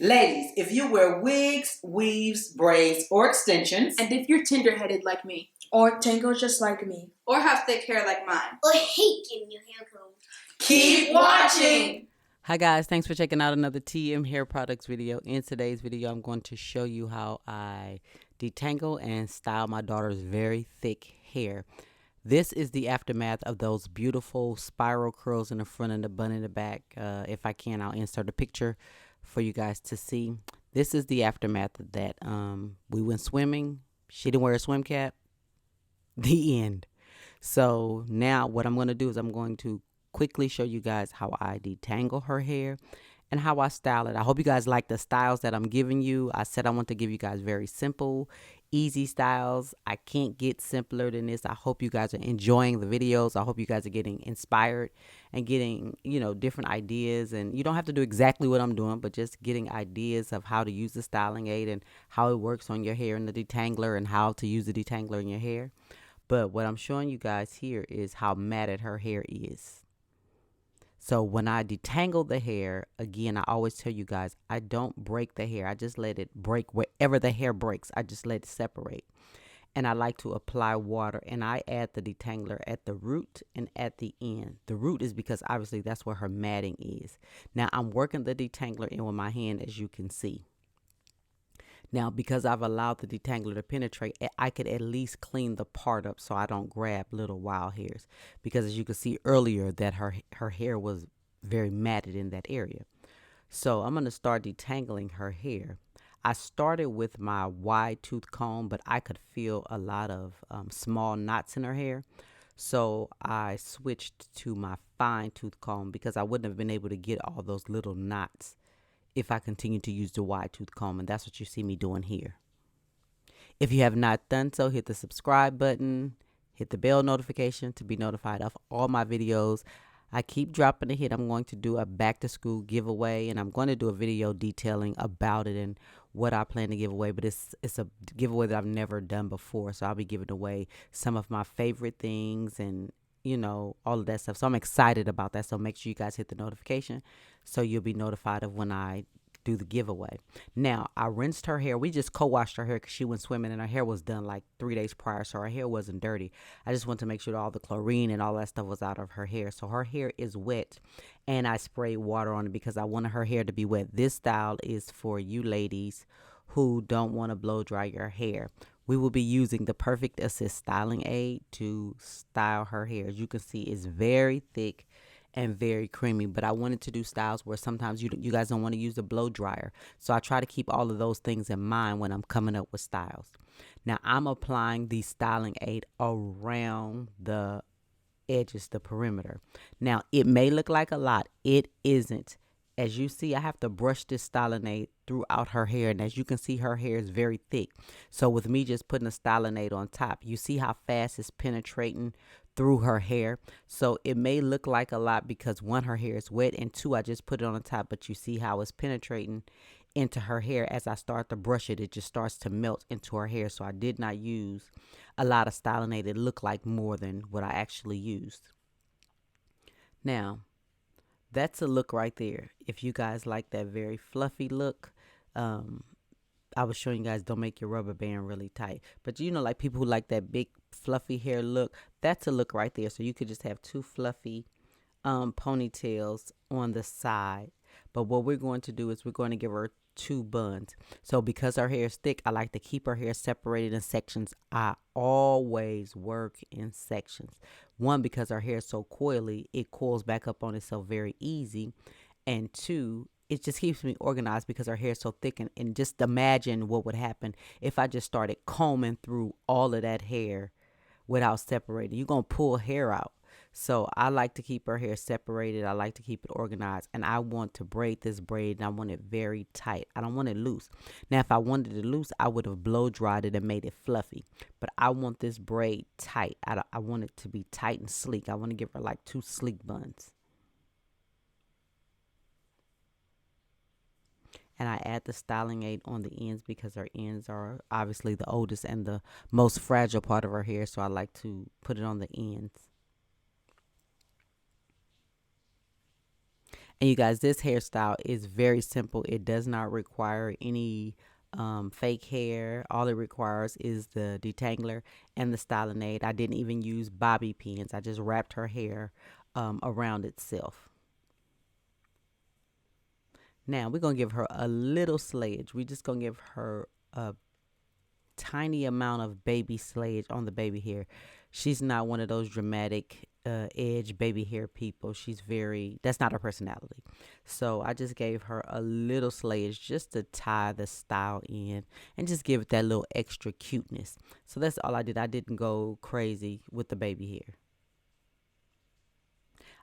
Ladies, if you wear wigs, weaves, braids, or extensions, and if you're tender-headed like me, or tangled just like me, or have thick hair like mine, or hate getting your hair combed, keep watching! Hi guys, thanks for checking out another TM hair products video. In today's video, I'm going to show you how I detangle and style my daughter's very thick hair. This is the aftermath of those beautiful spiral curls in the front and the bun in the back. If I can, I'll insert a picture for you guys to see. This is the aftermath of that. We went swimming. She didn't wear a swim cap. The end. So now what I'm going to do is I'm going to quickly show you guys how I detangle her hair and how I style it. I hope you guys like the styles that I'm giving you. I said I want to give you guys very simple, easy styles. I can't get simpler than this. I hope you guys are enjoying the videos. I hope you guys are getting inspired and getting, different ideas. And you don't have to do exactly what I'm doing, but just getting ideas of how to use the styling aid and how it works on your hair in the detangler and how to use the detangler in your hair. But what I'm showing you guys here is how matted her hair is. So when I detangle the hair, again, I always tell you guys, I don't break the hair. I just let it break wherever the hair breaks. I just let it separate. And I like to apply water, and I add the detangler at the root and at the end. The root is because obviously that's where her matting is. Now I'm working the detangler in with my hand, as you can see. Now, because I've allowed the detangler to penetrate, I could at least clean the part up so I don't grab little wild hairs. Because as you can see earlier, that her hair was very matted in that area. So I'm going to start detangling her hair. I started with my wide tooth comb, but I could feel a lot of small knots in her hair. So I switched to my fine tooth comb because I wouldn't have been able to get all those little knots if I continue to use the wide tooth comb, and that's what you see me doing here. If you have not done so, hit the subscribe button, hit the bell notification to be notified of all my videos. I keep dropping a hit. I'm going to do a back to school giveaway, and I'm going to do a video detailing about it and what I plan to give away, but it's a giveaway that I've never done before, so I'll be giving away some of my favorite things and all of that stuff. So I'm excited about that. So make sure you guys hit the notification so you'll be notified of when I do the giveaway. Now, I rinsed her hair. We just co-washed her hair because she went swimming and her hair was done like 3 days prior, so her hair wasn't dirty. I just wanted to make sure that all the chlorine and all that stuff was out of her hair. So her hair is wet, and I sprayed water on it because I wanted her hair to be wet. This style is for you ladies who don't want to blow dry your hair. We will be using the Perfect Assist styling aid to style her hair. As you can see, it's very thick and very creamy, but I wanted to do styles where sometimes you guys don't want to use a blow dryer. So I try to keep all of those things in mind when I'm coming up with styles. Now I'm applying the styling aid around the edges, the perimeter. Now it may look like a lot. It isn't. As you see, I have to brush this styling aid throughout her hair. And as you can see, her hair is very thick. So with me just putting a styling aid on top, you see how fast it's penetrating through her hair. So it may look like a lot because one, her hair is wet, and two, I just put it on the top. But you see how it's penetrating into her hair. As I start to brush it, it just starts to melt into her hair. So I did not use a lot of styling aid. It looked like more than what I actually used. Now, that's a look right there. If you guys like that very fluffy look, I was showing you guys don't make your rubber band really tight. But like people who like that big fluffy hair look, that's a look right there. So you could just have two fluffy ponytails on the side. But what we're going to do is we're going to give her two buns. So because her hair is thick, I like to keep her hair separated in sections. I always work in sections. One, because her hair is so coily, it coils back up on itself very easy. And two, it just keeps me organized because her hair is so thick. And just imagine what would happen if I just started combing through all of that hair without separating. You're going to pull hair out. So I like to keep her hair separated. I like to keep it organized. And I want to braid this braid, and I want it very tight. I don't want it loose. Now, if I wanted it loose, I would have blow dried it and made it fluffy. But I want this braid tight. I want it to be tight and sleek. I want to give her like two sleek buns. And I add the styling aid on the ends because her ends are obviously the oldest and the most fragile part of her hair. So I like to put it on the ends. And you guys, this hairstyle is very simple. It does not require any fake hair. All it requires is the detangler and the styling aid. I didn't even use bobby pins. I just wrapped her hair around itself. Now we're gonna give her a little slayage. We're just gonna give her a tiny amount of baby slayage on the baby hair. She's not one of those dramatic edge baby hair people. That's not her personality. So I just gave her a little slayage just to tie the style in and just give it that little extra cuteness. So that's all I did. I didn't go crazy with the baby hair.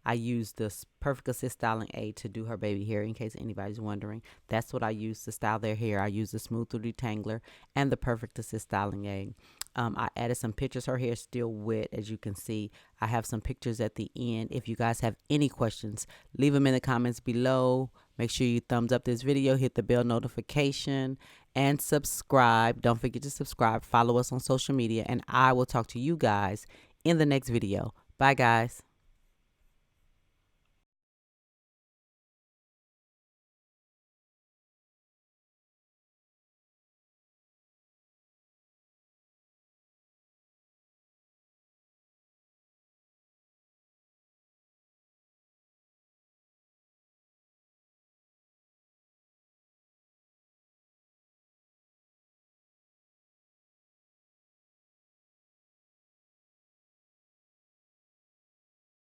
I used the Perfect Assist Styling Aid to do her baby hair, in case anybody's wondering. That's what I used to style their hair. I used the Smooth Through Detangler and the Perfect Assist Styling Aid. I added some pictures. Her hair is still wet, as you can see. I have some pictures at the end. If you guys have any questions, leave them in the comments below. Make sure you thumbs up this video, hit the bell notification, and subscribe. Don't forget to subscribe. Follow us on social media, and I will talk to you guys in the next video. Bye, guys.